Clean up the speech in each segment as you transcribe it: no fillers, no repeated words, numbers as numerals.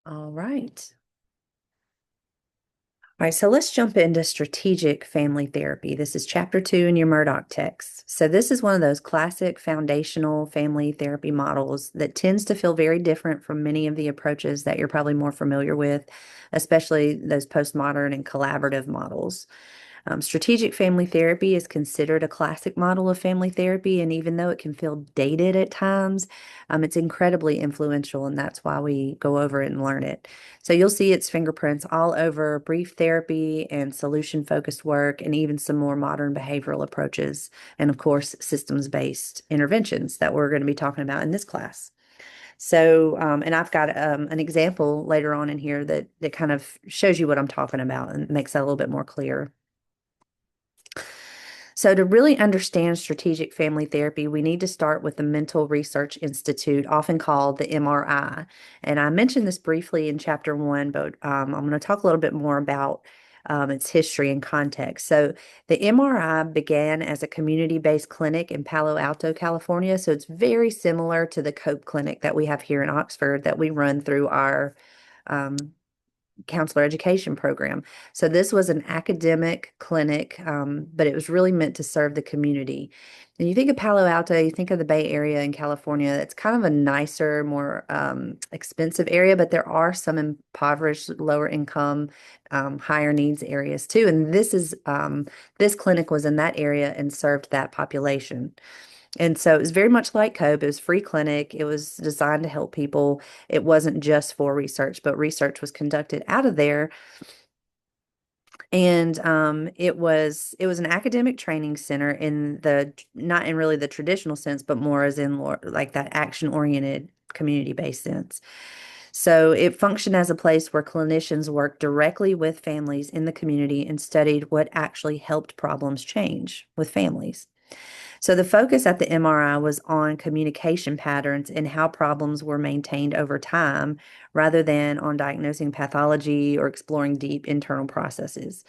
All right. All right, so let's jump into strategic family therapy. This is chapter 2 in your Murdoch text. So, this is one of those classic foundational family therapy models that tends to feel very different from many of the approaches that you're probably more familiar with, especially those postmodern and collaborative models. Strategic family therapy is considered a classic model of family therapy, and even though it can feel dated at times, it's incredibly influential, and that's why we go over it and learn it. So you'll see its fingerprints all over brief therapy and solution-focused work, and even some more modern behavioral approaches, and of course, systems-based interventions that we're going to be talking about in this class. So, and I've got an example later on in here that kind of shows you what I'm talking about and makes that a little bit more clear. So, to really understand strategic family therapy, we need to start with the Mental Research Institute, often called the MRI. And I mentioned this briefly in chapter 1, but I'm going to talk a little bit more about its history and context. So, the MRI began as a community based clinic in Palo Alto, California. So, it's very similar to the COPE clinic that we have here in Oxford that we run through our um, counselor education program. So this was an academic clinic, but it was really meant to serve the community. And you think of Palo Alto, you think of the Bay Area in California. It's kind of a nicer, more expensive area, but there are some impoverished, lower income, higher needs areas too. And this clinic was in that area and served that population. And so it was very much like COPE. It was free clinic. It was designed to help people. It wasn't just for research, but research was conducted out of there. And it was an academic training center in the not in really the traditional sense, but more as in like that action-oriented community-based sense. So it functioned as a place where clinicians worked directly with families in the community and studied what actually helped problems change with families. So the focus at the MRI was on communication patterns and how problems were maintained over time rather than on diagnosing pathology or exploring deep internal processes.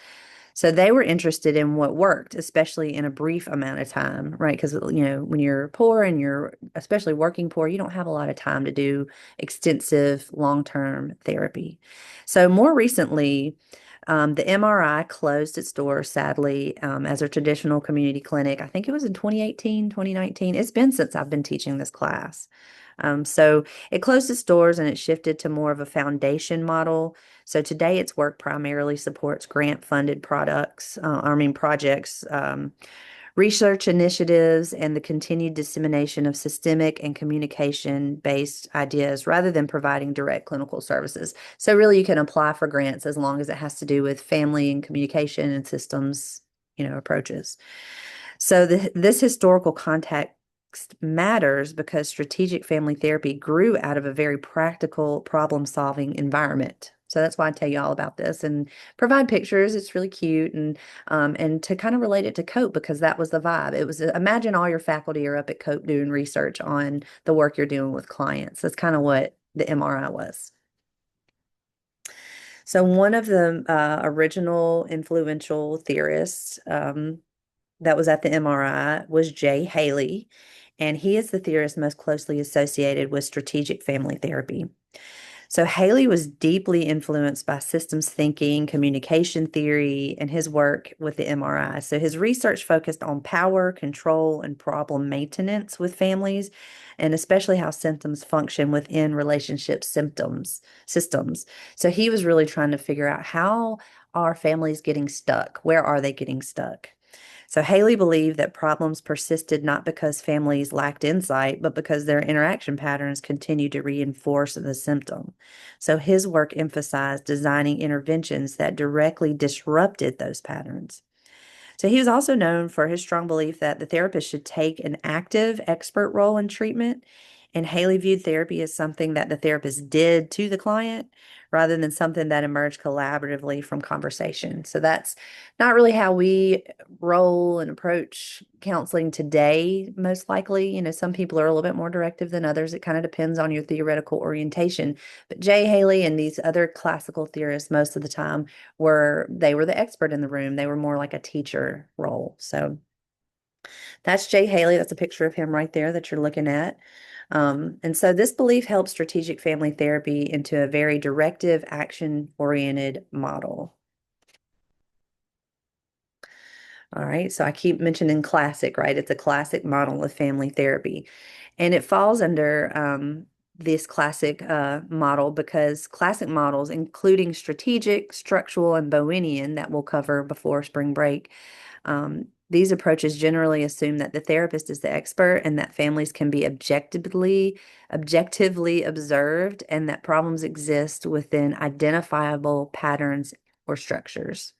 So they were interested in what worked, especially in a brief amount of time, right? Because, when you're poor and you're especially working poor, you don't have a lot of time to do extensive long-term therapy. So more recently, the MRI closed its doors, sadly, as a traditional community clinic. I think it was in 2018, 2019. It's been since I've been teaching this class. So it closed its doors and it shifted to more of a foundation model. So today its work primarily supports grant-funded projects, research initiatives, and the continued dissemination of systemic and communication-based ideas rather than providing direct clinical services. So really you can apply for grants as long as it has to do with family and communication and systems, approaches. So this historical context matters because strategic family therapy grew out of a very practical problem-solving environment. So that's why I tell you all about this and provide pictures. It's really cute and to kind of relate it to COPE because that was the vibe. It was imagine all your faculty are up at COPE doing research on the work you're doing with clients. That's kind of what the MRI was. So one of the original influential theorists that was at the MRI was Jay Haley, and he is the theorist most closely associated with strategic family therapy. So Haley was deeply influenced by systems thinking, communication theory, and his work with the MRI. So his research focused on power, control, and problem maintenance with families, and especially how symptoms function within relationship systems. So he was really trying to figure out how are families getting stuck? Where are they getting stuck? So Haley believed that problems persisted not because families lacked insight, but because their interaction patterns continued to reinforce the symptom. So his work emphasized designing interventions that directly disrupted those patterns. So he was also known for his strong belief that the therapist should take an active expert role in treatment. And Haley viewed therapy as something that the therapist did to the client rather than something that emerged collaboratively from conversation. So that's not really how we roll and approach counseling today, most likely. Some people are a little bit more directive than others. It kind of depends on your theoretical orientation. But Jay Haley and these other classical theorists, most of the time, they were the expert in the room. They were more like a teacher role. So That's Jay Haley. That's a picture of him right there that you're looking at. And so this belief helps strategic family therapy into a very directive, action-oriented model. All right. So I keep mentioning classic, right? It's a classic model of family therapy. And it falls under this classic model because classic models, including strategic, structural, and Bowenian, that we'll cover before spring break, these approaches generally assume that the therapist is the expert and that families can be objectively observed and that problems exist within identifiable patterns or structures.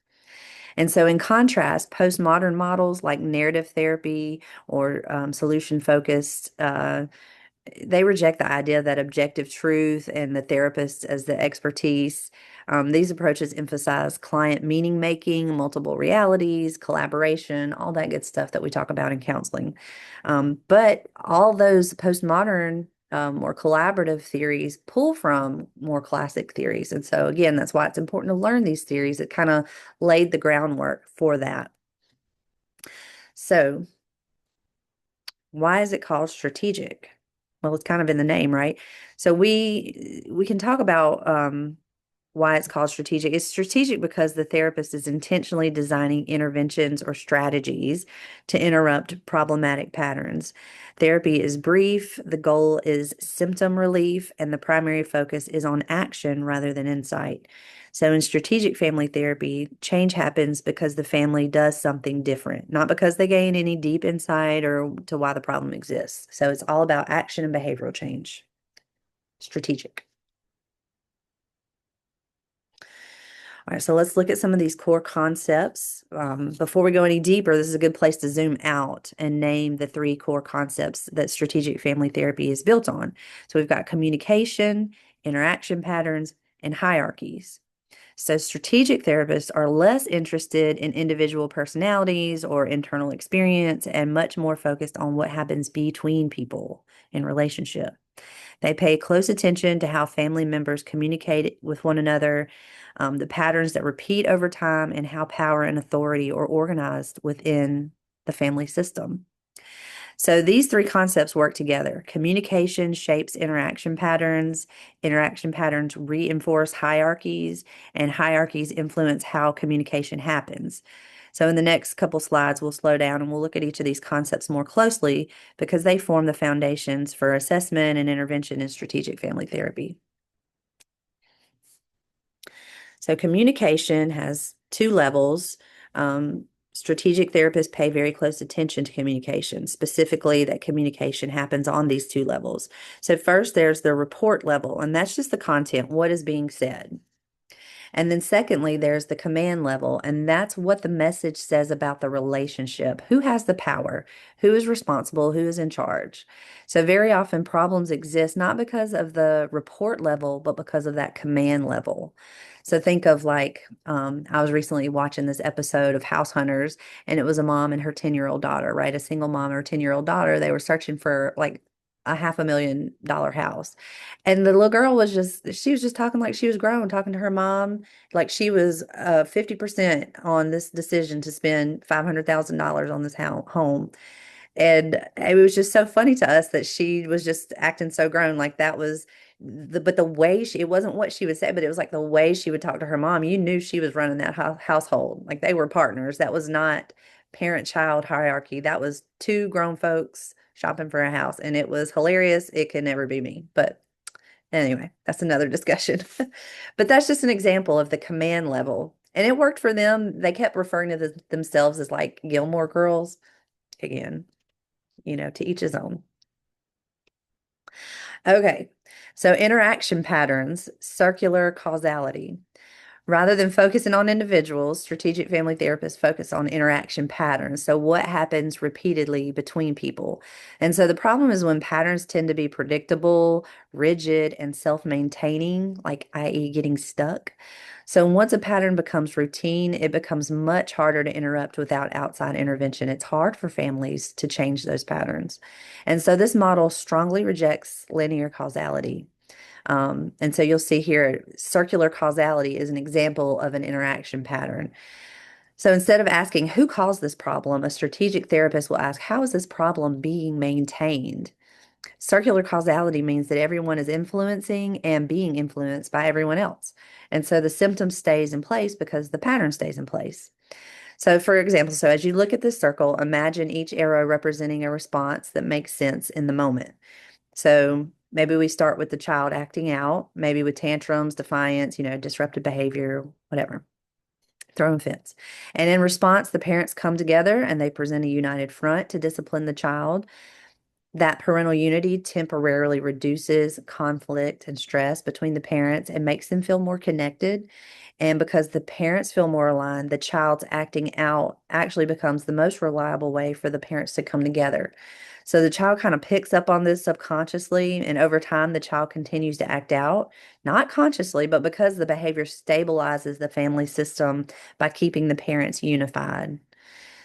And so, in contrast, postmodern models like narrative therapy or solution focused they reject the idea that objective truth and the therapist as the expertise. These approaches emphasize client meaning making, multiple realities, collaboration, all that good stuff that we talk about in counseling. But all those postmodern or collaborative theories pull from more classic theories. And so, again, that's why it's important to learn these theories. It kind of laid the groundwork for that. So, why is it called strategic? Well, it's kind of in the name, right? So we can talk about why it's called strategic. It's strategic because the therapist is intentionally designing interventions or strategies to interrupt problematic patterns. Therapy is brief, the goal is symptom relief, and the primary focus is on action rather than insight. So, in strategic family therapy, change happens because the family does something different, not because they gain any deep insight or to why the problem exists. So, it's all about action and behavioral change. Strategic. All right, so let's look at some of these core concepts. Before we go any deeper, this is a good place to zoom out and name the three core concepts that strategic family therapy is built on. So, we've got communication, interaction patterns, and hierarchies. So, strategic therapists are less interested in individual personalities or internal experience and much more focused on what happens between people in relationship. They pay close attention to how family members communicate with one another, the patterns that repeat over time, and how power and authority are organized within the family system. So these three concepts work together. Communication shapes interaction patterns reinforce hierarchies, and hierarchies influence how communication happens. So in the next couple slides, we'll slow down and we'll look at each of these concepts more closely because they form the foundations for assessment and intervention in strategic family therapy. So communication has two levels. Strategic therapists pay very close attention to communication, specifically that communication happens on these two levels. So first, there's the report level, and that's just the content, what is being said. And then secondly, there's the command level, and that's what the message says about the relationship. Who has the power? Who is responsible? Who is in charge? So very often problems exist not because of the report level, but because of that command level. So think of like, I was recently watching this episode of House Hunters, and it was a mom and her 10-year-old daughter, right? A single mom and her 10-year-old daughter. They were searching for like a $500,000 house. And the little girl was she was just talking like she was grown, talking to her mom, like she was 50% on this decision to spend $500,000 on this home. And it was just so funny to us that she was just acting so grown, like that was but the way it wasn't what she would say, but it was like the way she would talk to her mom. You knew she was running that household. Like they were partners. That was not parent-child hierarchy. That was two grown folks shopping for a house. And it was hilarious. It could never be me. But anyway, that's another discussion. But that's just an example of the command level. And it worked for them. They kept referring to themselves as like Gilmore Girls. Again, to each his own. Okay. So interaction patterns, circular causality. Rather than focusing on individuals, strategic family therapists focus on interaction patterns. So, what happens repeatedly between people? And so, the problem is when patterns tend to be predictable, rigid, and self maintaining, like, i.e., getting stuck. So, once a pattern becomes routine, it becomes much harder to interrupt without outside intervention. It's hard for families to change those patterns. And so, this model strongly rejects linear causality. And so you'll see here, circular causality is an example of an interaction pattern. So instead of asking who caused this problem, a strategic therapist will ask, how is this problem being maintained? Circular causality means that everyone is influencing and being influenced by everyone else. And so the symptom stays in place because the pattern stays in place. So, for example, so as you look at this circle, imagine each arrow representing a response that makes sense in the moment. So maybe we start with the child acting out, maybe with tantrums, defiance, disruptive behavior, whatever, throwing fits. And in response, the parents come together and they present a united front to discipline the child. That parental unity temporarily reduces conflict and stress between the parents and makes them feel more connected. And because the parents feel more aligned, the child's acting out actually becomes the most reliable way for the parents to come together. So the child kind of picks up on this subconsciously, and over time, the child continues to act out, not consciously, but because the behavior stabilizes the family system by keeping the parents unified.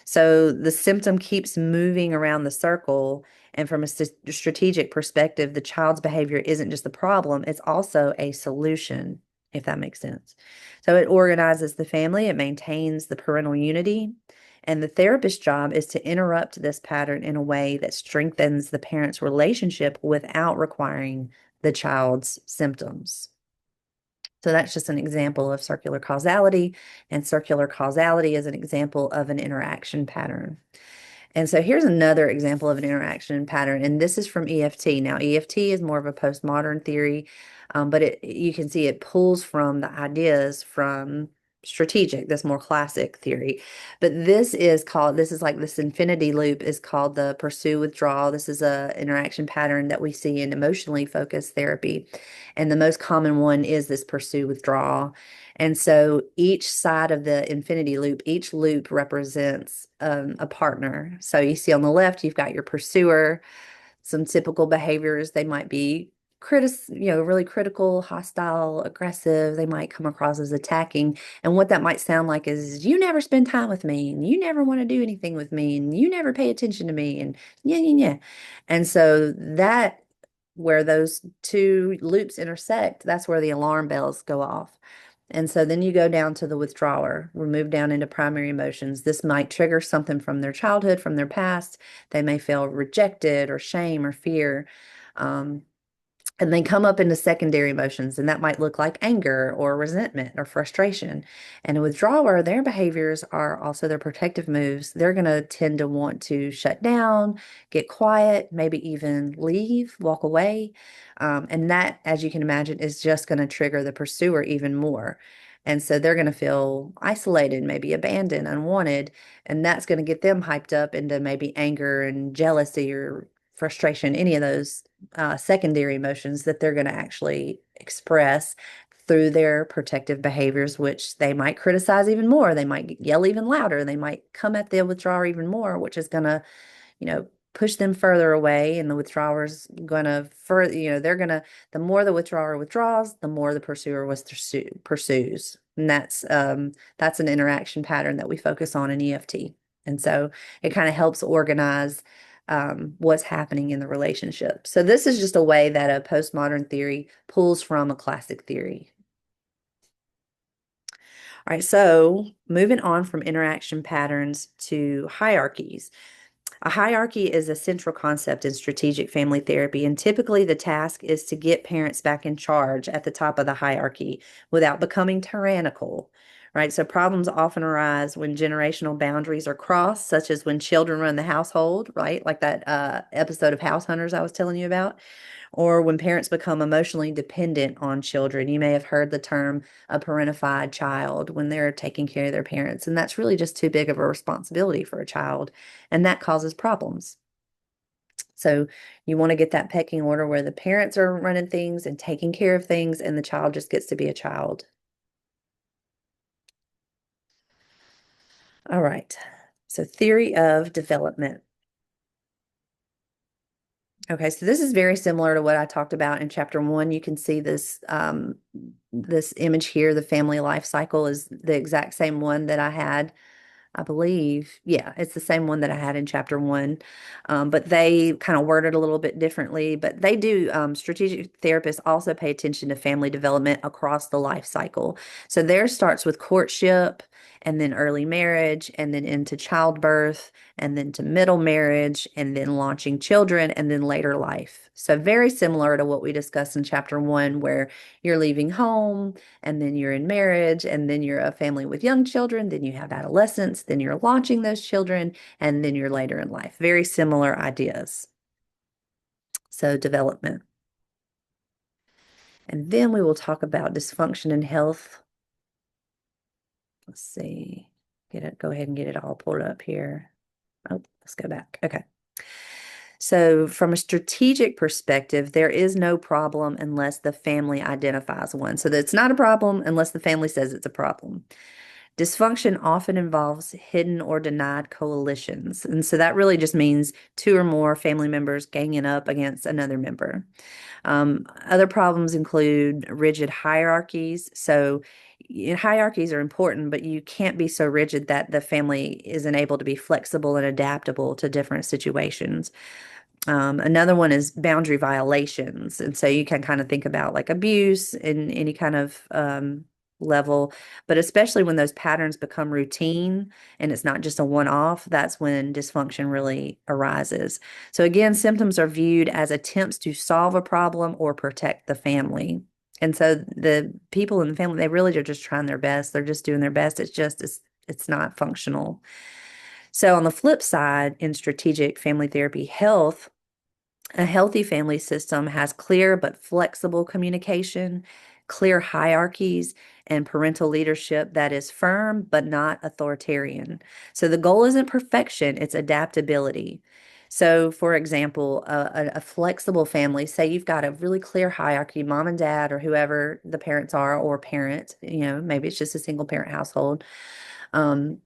So the symptom keeps moving around the circle. And from a strategic perspective, the child's behavior isn't just the problem, it's also a solution, if that makes sense. So it organizes the family, it maintains the parental unity. And the therapist's job is to interrupt this pattern in a way that strengthens the parent's relationship without requiring the child's symptoms. So that's just an example of circular causality, and circular causality is an example of an interaction pattern. And so here's another example of an interaction pattern, and this is from EFT. Now, EFT is more of a postmodern theory, but you can see it pulls from the ideas from strategic, this more classic theory. But this is like this infinity loop is called the pursue withdrawal. This is a interaction pattern that we see in emotionally focused therapy. And the most common one is this pursue withdrawal. And so each side of the infinity loop, each loop represents a partner. So you see on the left, you've got your pursuer, some typical behaviors. They might be really critical, hostile, aggressive. They might come across as attacking. And what that might sound like is, you never spend time with me, and you never want to do anything with me, and you never pay attention to me, and yeah, yeah, yeah. And so that where those two loops intersect, that's where the alarm bells go off. And so then you go down to the withdrawer. We move down into primary emotions. This might trigger something from their childhood, from their past. They may feel rejected or shame or fear. Um, and they come up into secondary emotions, and that might look like anger or resentment or frustration. And a withdrawer, their behaviors are also their protective moves. They're going to tend to want to shut down, get quiet, maybe even leave, walk away. And that, as you can imagine, is just going to trigger the pursuer even more. And so they're going to feel isolated, maybe abandoned, unwanted, and that's going to get them hyped up into maybe anger and jealousy or frustration, any of those secondary emotions that they're going to actually express through their protective behaviors, which they might criticize even more. They might yell even louder. They might come at the withdrawer even more, which is going to, push them further away. And the withdrawer's going to further, the more the withdrawer withdraws, the more the pursuer pursues. And that's an interaction pattern that we focus on in EFT. And so it kind of helps organize what's happening in the relationship. So this is just a way that a postmodern theory pulls from a classic theory. All right, so moving on from interaction patterns to hierarchies. A hierarchy is a central concept in strategic family therapy, and typically the task is to get parents back in charge at the top of the hierarchy without becoming tyrannical, right? So problems often arise when generational boundaries are crossed, such as when children run the household, right? Like that episode of House Hunters I was telling you about, or when parents become emotionally dependent on children. You may have heard the term a parentified child when they're taking care of their parents, and that's really just too big of a responsibility for a child, and that causes problems. So you want to get that pecking order where the parents are running things and taking care of things, and the child just gets to be a child. All right. So theory of development. Okay, so this is very similar to what I talked about in chapter 1. You can see this image here. The family life cycle is the exact same one that I had, I believe. Yeah, it's the same one that I had in chapter 1. But they kind of word it a little bit differently. But they do, strategic therapists also pay attention to family development across the life cycle. So theirs starts with courtship and then early marriage, and then into childbirth, and then to middle marriage, and then launching children, and then later life. So, very similar to what we discussed in chapter one, where you're leaving home, and then you're in marriage, and then you're a family with young children, then you have adolescence, then you're launching those children, and then you're later in life. Very similar ideas. So, development. And then we will talk about dysfunction and health. Let's see. Go ahead and get it all pulled up here. Oh, let's go back. Okay. So, from a strategic perspective, there is no problem unless the family identifies one. So, that's not a problem unless the family says it's a problem. Dysfunction often involves hidden or denied coalitions. And so that really just means two or more family members ganging up against another member. Other problems include rigid hierarchies. So, hierarchies are important, but you can't be so rigid that the family isn't able to be flexible and adaptable to different situations. Another one is boundary violations. And so you can kind of think about like abuse in any kind of level, but especially when those patterns become routine and it's not just a one-off, that's when dysfunction really arises. So again, symptoms are viewed as attempts to solve a problem or protect the family. And so the people in the family, they really are just trying their best. They're just doing their best. It's not functional. So on the flip side, in strategic family therapy health, a healthy family system has clear but flexible communication, clear hierarchies, and parental leadership that is firm but not authoritarian. So the goal isn't perfection, it's adaptability. So, for example, a flexible family, say you've got a really clear hierarchy, mom and dad, or whoever the parents are, or parent, maybe it's just a single parent household. Um,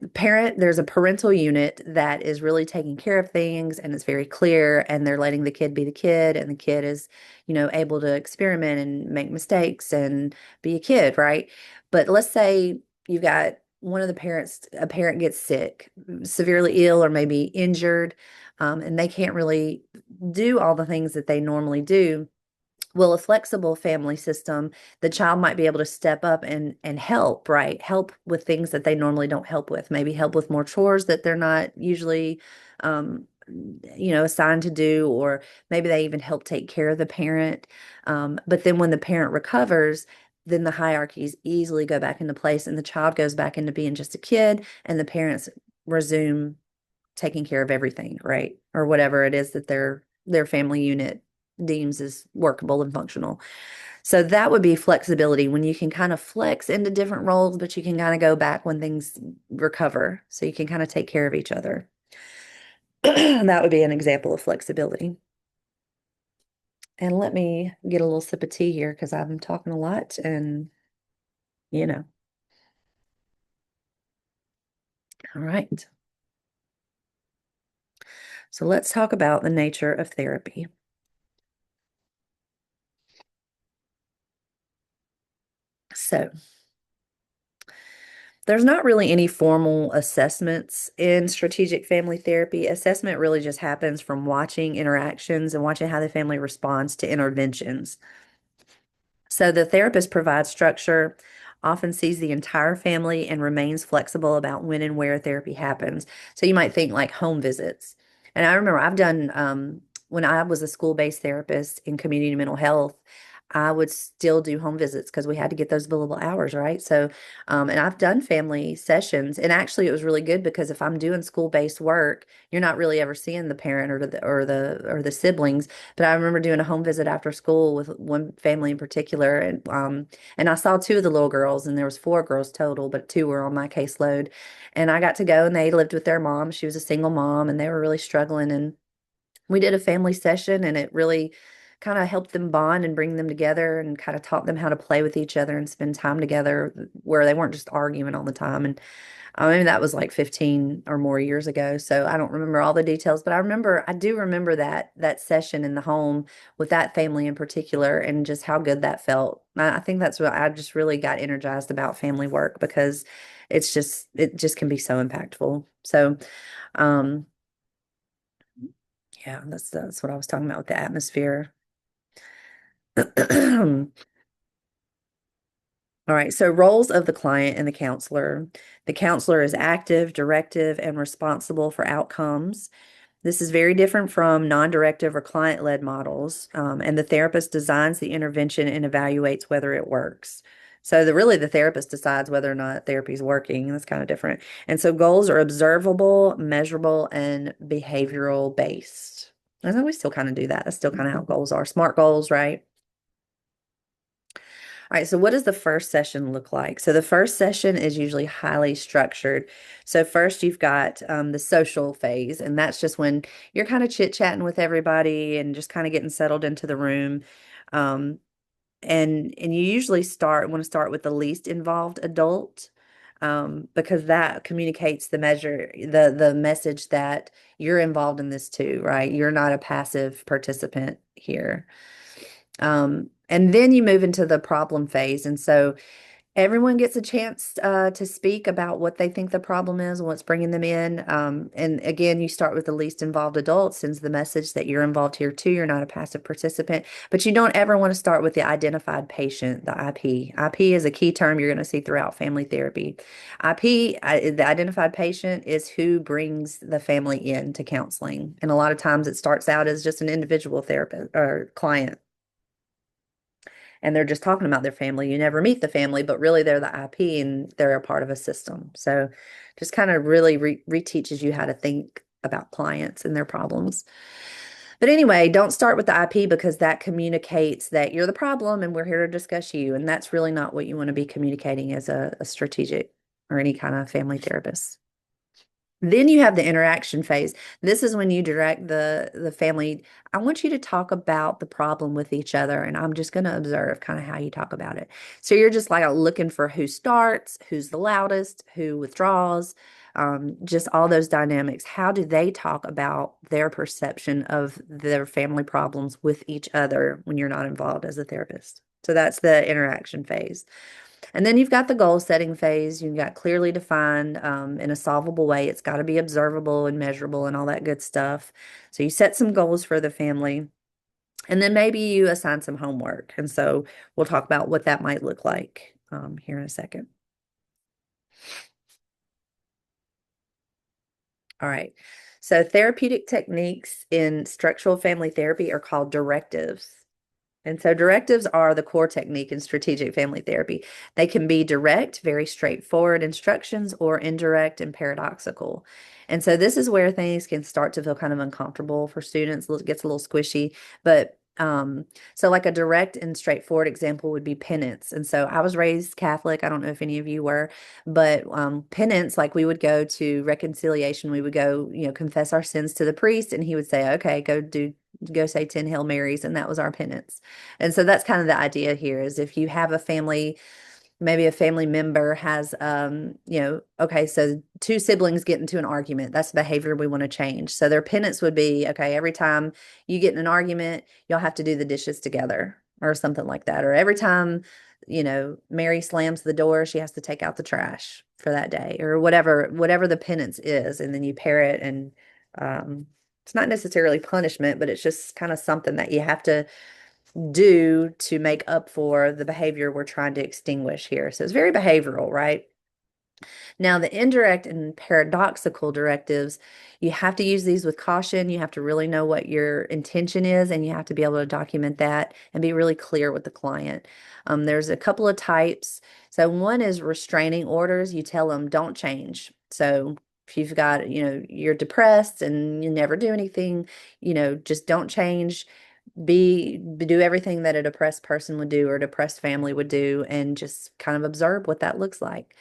there's a parental unit that is really taking care of things and it's very clear and they're letting the kid be the kid and the kid is, able to experiment and make mistakes and be a kid, right? But let's say you've got one of the parents, a parent gets sick, severely ill or maybe injured, and they can't really do all the things that they normally do. Well, a flexible family system, the child might be able to step up and help, right? Help with things that they normally don't help with. Maybe help with more chores that they're not usually, assigned to do, or maybe they even help take care of the parent. But then when the parent recovers, then the hierarchies easily go back into place, and the child goes back into being just a kid, and the parents resume taking care of everything, right? Or whatever it is that their family unit deems as workable and functional. So that would be flexibility when you can kind of flex into different roles, but you can kind of go back when things recover. So you can kind of take care of each other. That would be an example of flexibility. And let me get a little sip of tea here because I'm talking a lot and, you know, all right. So let's talk about the nature of therapy. So there's not really any formal assessments in strategic family therapy. Assessment really just happens from watching interactions and watching how the family responds to interventions. So the therapist provides structure, often sees the entire family, and remains flexible about when and where therapy happens. So you might think like home visits. And I remember I've done, when I was a school-based therapist in community mental health, I would still do home visits because we had to get those billable hours, right? So, and I've done family sessions, and actually it was really good because if I'm doing school-based work, you're not really ever seeing the parent or the siblings. But I remember doing a home visit after school with one family in particular, and I saw two of the little girls, and there was four girls total, but two were on my caseload. And I got to go, and they lived with their mom. She was a single mom, and they were really struggling. And we did a family session, and it really kind of helped them bond and bring them together, and kind of taught them how to play with each other and spend time together where they weren't just arguing all the time. And I mean, that was like 15 or more years ago. So I don't remember all the details, but I do remember that session in the home with that family in particular and just how good that felt. I think that's what I just really got energized about family work because it just can be so impactful. So, um, yeah, that's what I was talking about with the atmosphere. All right, so roles of the client and the counselor. The counselor is active, directive, and responsible for outcomes. This is very different from non-directive or client-led models, and the therapist designs the intervention and evaluates whether it works. So really the therapist decides whether or not therapy is working. That's kind of different. And so goals are observable, measurable, and behavioral based. I know we still kind of do that. That's still kind of how goals are. SMART goals, right? All right, so what does the first session look like? So the first session is usually highly structured. So first you've got the social phase, and that's just when you're kind of chit-chatting with everybody and just kind of getting settled into the room. Um, and you usually want to start with the least involved adult, because that communicates the message that you're involved in this too, right? You're not a passive participant here. And then you move into the problem phase. And so everyone gets a chance to speak about what they think the problem is and what's bringing them in. And again, you start with the least involved adult, sends the message that you're involved here too. You're not a passive participant, but you don't ever want to start with the identified patient, the IP. IP is a key term you're going to see throughout family therapy. The identified patient, is who brings the family in to counseling. And a lot of times it starts out as just an individual therapist or client, and they're just talking about their family. You never meet the family, but really they're the IP and they're a part of a system. So just kind of really reteaches you how to think about clients and their problems. But anyway, don't start with the IP, because that communicates that you're the problem and we're here to discuss you. And that's really not what you want to be communicating as a strategic or any kind of family therapist. Then you have the interaction phase. This is when you direct the family. I want you to talk about the problem with each other, and I'm just going to observe kind of how you talk about it. So you're just like looking for who starts, who's the loudest, who withdraws, just all those dynamics. How do they talk about their perception of their family problems with each other when you're not involved as a therapist? So that's the interaction phase. And then you've got the goal setting phase. You've got clearly defined in a solvable way. It's got to be observable and measurable and all that good stuff. So you set some goals for the family, and then maybe you assign some homework. And so we'll talk about what that might look like here in a second. All right. So therapeutic techniques in structural family therapy are called directives. And so directives are the core technique in strategic family therapy. They can be direct, very straightforward instructions, or indirect and paradoxical. And so this is where things can start to feel kind of uncomfortable for students. It gets a little squishy, but so like a direct and straightforward example would be penance. And so I was raised Catholic. I don't know if any of you were, but penance, like we would go to reconciliation. We would go, confess our sins to the priest, and he would say, okay, go say 10 Hail Marys, and that was our penance. And so that's kind of the idea here, is if you have a family, maybe a family member has, okay, so two siblings get into an argument. That's the behavior we want to change. So their penance would be, okay, every time you get in an argument, y'all have to do the dishes together or something like that. Or every time, Mary slams the door, she has to take out the trash for that day, or whatever the penance is. And then you pair it, and it's not necessarily punishment, but it's just kind of something that you have to do to make up for the behavior we're trying to extinguish here. So it's very behavioral, right? Now, the indirect and paradoxical directives, you have to use these with caution. You have to really know what your intention is, and you have to be able to document that and be really clear with the client. There's a couple of types. So one is restraining orders. You tell them, don't change. So if you've got, you're depressed and you never do anything, just don't change. Do everything that a depressed person would do or a depressed family would do, and just kind of observe what that looks like.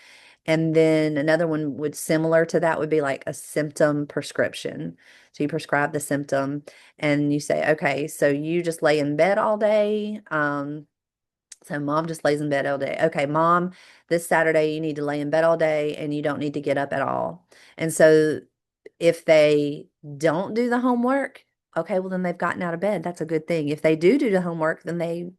And then another one similar to that would be like a symptom prescription. So you prescribe the symptom and you say, okay, so you just lay in bed all day. So mom just lays in bed all day. Okay, mom, this Saturday you need to lay in bed all day and you don't need to get up at all. And so if they don't do the homework, okay, well then they've gotten out of bed. That's a good thing. If they do the homework, then they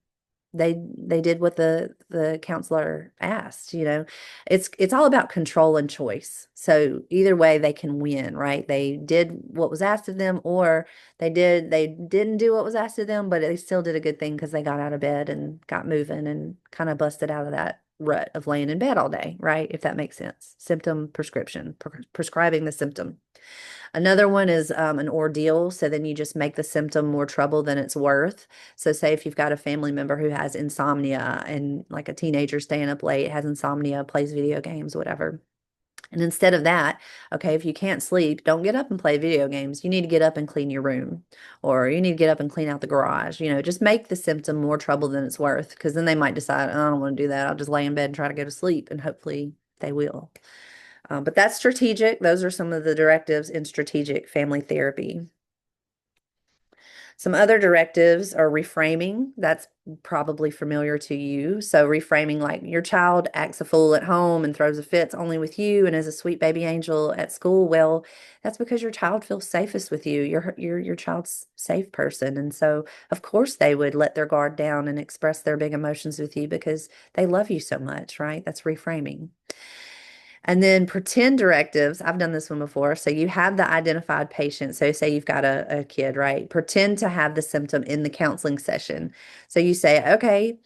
did what the counselor asked. It's all about control and choice. So either way they can win, right? They did what was asked of them, or they didn't do what was asked of them, but they still did a good thing because they got out of bed and got moving and kind of busted out of that rut of laying in bed all day, right? If that makes sense. Symptom prescription, prescribing the symptom. Another one is an ordeal. So then you just make the symptom more trouble than it's worth. So say if you've got a family member who has insomnia and like a teenager staying up late, has insomnia, plays video games, whatever. And instead of that, okay, if you can't sleep, don't get up and play video games. You need to get up and clean your room, or you need to get up and clean out the garage. Just make the symptom more trouble than it's worth, because then they might decide, "Oh, I don't want to do that. I'll just lay in bed and try to go to sleep," and hopefully they will. But that's strategic. Those are some of the directives in strategic family therapy. Some other directives are reframing. That's probably familiar to you. So reframing, like your child acts a fool at home and throws a fit only with you and is a sweet baby angel at school. Well, that's because your child feels safest with you. Your child's safe person. And so of course they would let their guard down and express their big emotions with you because they love you so much, right? That's reframing. And then pretend directives. I've done this one before. So you have the identified patient. So say you've got a kid, right? Pretend to have the symptom in the counseling session. So you say, okay,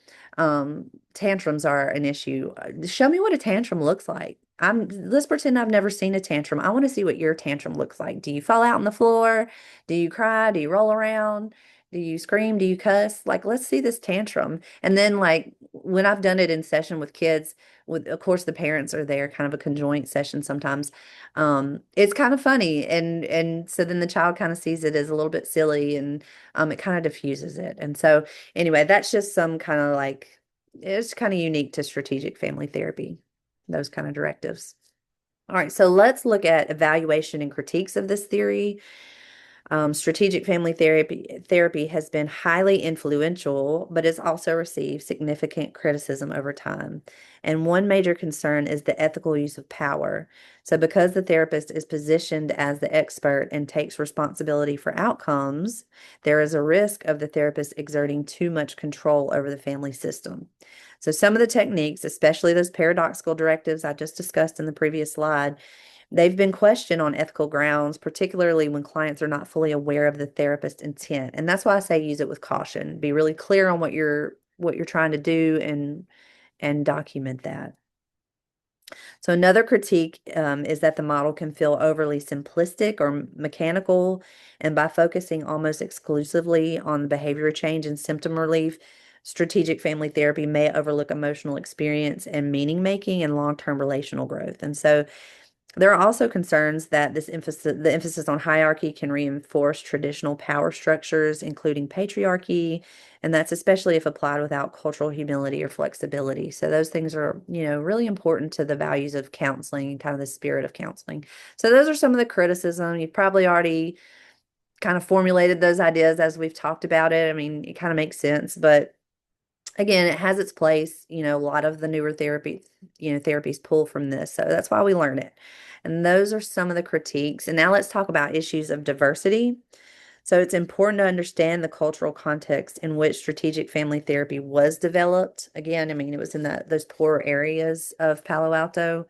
tantrums are an issue. Show me what a tantrum looks like. Let's pretend I've never seen a tantrum. I want to see what your tantrum looks like. Do you fall out on the floor? Do you cry? Do you roll around? Do you scream? Do you cuss? Like, let's see this tantrum. And then, like, when I've done it in session with kids, with of course the parents are there, kind of a conjoint session sometimes. It's kind of funny, and so then the child kind of sees it as a little bit silly, and it kind of diffuses it. And so anyway, that's just some kind of like, it's kind of unique to strategic family therapy, those kind of directives. All right, so let's look at evaluation and critiques of this theory. Strategic family therapy has been highly influential, but it's also received significant criticism over time. And one major concern is the ethical use of power. So, because the therapist is positioned as the expert and takes responsibility for outcomes, there is a risk of the therapist exerting too much control over the family system. So, some of the techniques, especially those paradoxical directives I just discussed in the previous slide, they've been questioned on ethical grounds, particularly when clients are not fully aware of the therapist's intent. And that's why I say use it with caution. Be really clear on what you're trying to do, and document that. So another critique is that the model can feel overly simplistic or mechanical, and by focusing almost exclusively on behavior change and symptom relief, strategic family therapy may overlook emotional experience and meaning making and long-term relational growth. And so there are also concerns that the emphasis on hierarchy can reinforce traditional power structures, including patriarchy, and that's especially if applied without cultural humility or flexibility. So those things are, really important to the values of counseling, kind of the spirit of counseling. So those are some of the criticism. You've probably already kind of formulated those ideas as we've talked about it. I mean, it kind of makes sense, but again, it has its place. A lot of the newer therapies pull from this. So that's why we learn it. And those are some of the critiques. And now let's talk about issues of diversity. So it's important to understand the cultural context in which strategic family therapy was developed. Again, I mean, it was in those poor areas of Palo Alto.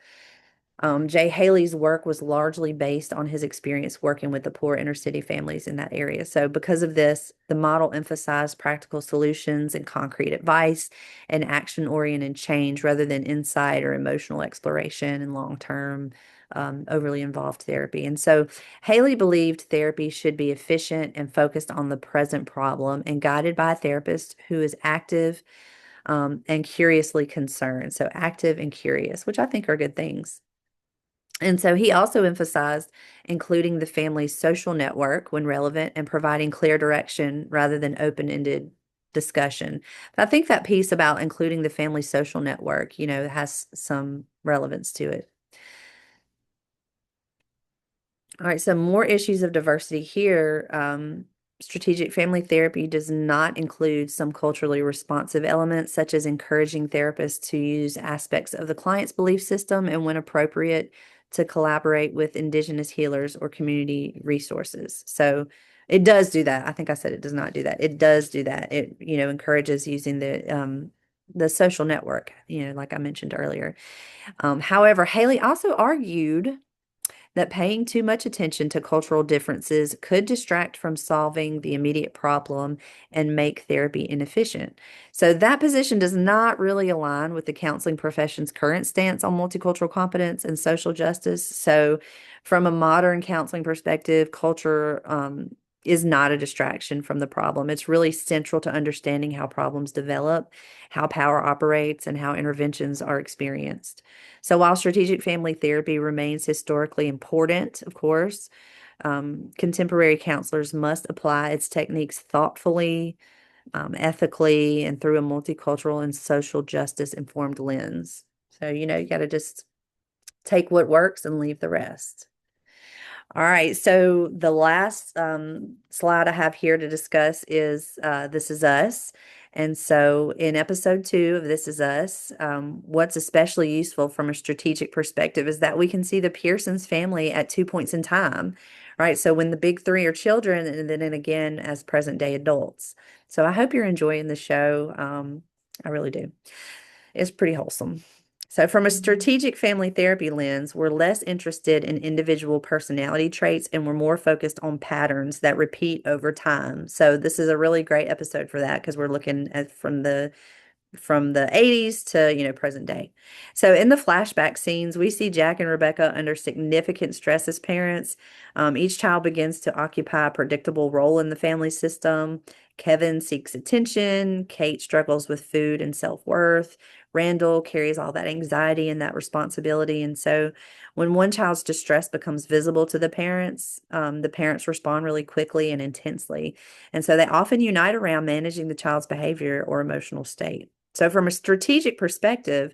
Jay Haley's work was largely based on his experience working with the poor inner city families in that area. So, because of this, the model emphasized practical solutions and concrete advice and action-oriented change rather than insight or emotional exploration and long-term, overly involved therapy. And so, Haley believed therapy should be efficient and focused on the present problem and guided by a therapist who is active, and curiously concerned. So, active and curious, which I think are good things. And so he also emphasized including the family's social network when relevant and providing clear direction rather than open-ended discussion. But I think that piece about including the family's social network, has some relevance to it. All right, so more issues of diversity here. Strategic family therapy does not include some culturally responsive elements, such as encouraging therapists to use aspects of the client's belief system and, when appropriate, to collaborate with indigenous healers or community resources. So it does do that. I think I said it does not do that. It does do that. It, encourages using the social network, like I mentioned earlier. However, Haley also argued that paying too much attention to cultural differences could distract from solving the immediate problem and make therapy inefficient. So, that position does not really align with the counseling profession's current stance on multicultural competence and social justice. So, from a modern counseling perspective, culture is not a distraction from the problem. It's really central to understanding how problems develop, how power operates, and how interventions are experienced. So while strategic family therapy remains historically important, of course, contemporary counselors must apply its techniques thoughtfully, ethically, and through a multicultural and social justice informed lens. So, you got to just take what works and leave the rest. All right, so the last slide I have here to discuss is This Is Us. And so in episode 2 of This Is Us, what's especially useful from a strategic perspective is that we can see the Pearsons family at 2 points in time, right? So when the big three are children, and then again as present day adults. So I hope you're enjoying the show. I really do. It's pretty wholesome. So, from a strategic family therapy lens, we're less interested in individual personality traits and we're more focused on patterns that repeat over time. So, this is a really great episode for that because we're looking at from the 80s to, present day. So in the flashback scenes, we see Jack and Rebecca under significant stress as parents. Each child begins to occupy a predictable role in the family system. Kevin seeks attention. Kate struggles with food and self-worth. Randall carries all that anxiety and that responsibility. And so when one child's distress becomes visible to the parents respond really quickly and intensely. And so they often unite around managing the child's behavior or emotional state. So, from a strategic perspective,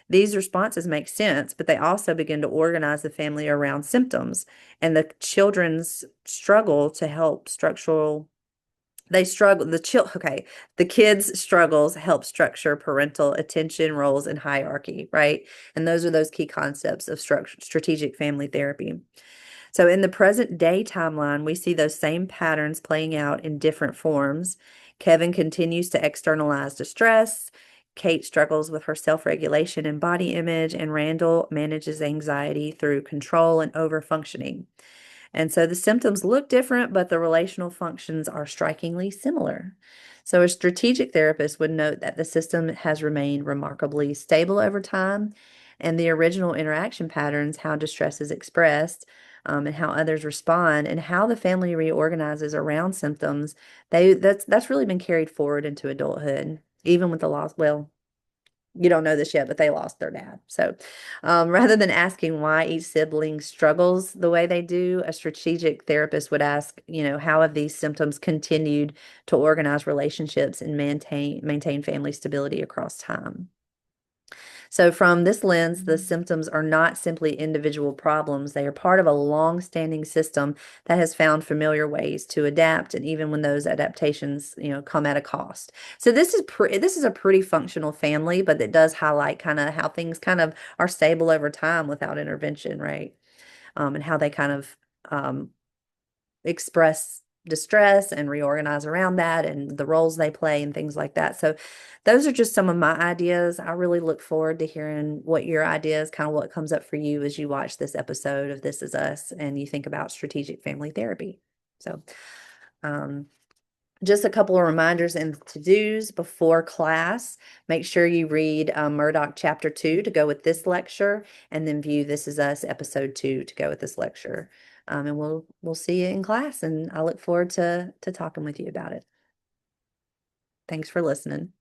these responses make sense, but they also begin to organize the family around symptoms. And the children's struggle to help structural, they struggle, the kids' struggles help structure parental attention, roles, and hierarchy, right? And those are those key concepts of strategic family therapy. So in the present day timeline, we see those same patterns playing out in different forms. Kevin continues to externalize distress. Kate struggles with her self-regulation and body image, and Randall manages anxiety through control and over-functioning. And so the symptoms look different, but the relational functions are strikingly similar. So a strategic therapist would note that the system has remained remarkably stable over time, and the original interaction patterns, how distress is expressed, and how others respond, and how the family reorganizes around symptoms, that's really been carried forward into adulthood, even with the loss. Well, you don't know this yet, but they lost their dad. So rather than asking why each sibling struggles the way they do, a strategic therapist would ask, how have these symptoms continued to organize relationships and maintain family stability across time? So, from this lens, the symptoms are not simply individual problems. They are part of a long-standing system that has found familiar ways to adapt, and even when those adaptations, come at a cost. So, this is a pretty functional family, but it does highlight kind of how things kind of are stable over time without intervention, right? And how they kind of um, express distress and reorganize around that and the roles they play and things like that. So those are just some of my ideas. I really look forward to hearing what your ideas, kind of what comes up for you as you watch this episode of This Is Us and you think about strategic family therapy. So um, just a couple of reminders and to-dos before class. Make sure you read Murdoch Chapter 2 to go with this lecture, and then view This Is Us Episode 2 to go with this lecture. And we'll see you in class, and I look forward to talking with you about it. Thanks for listening.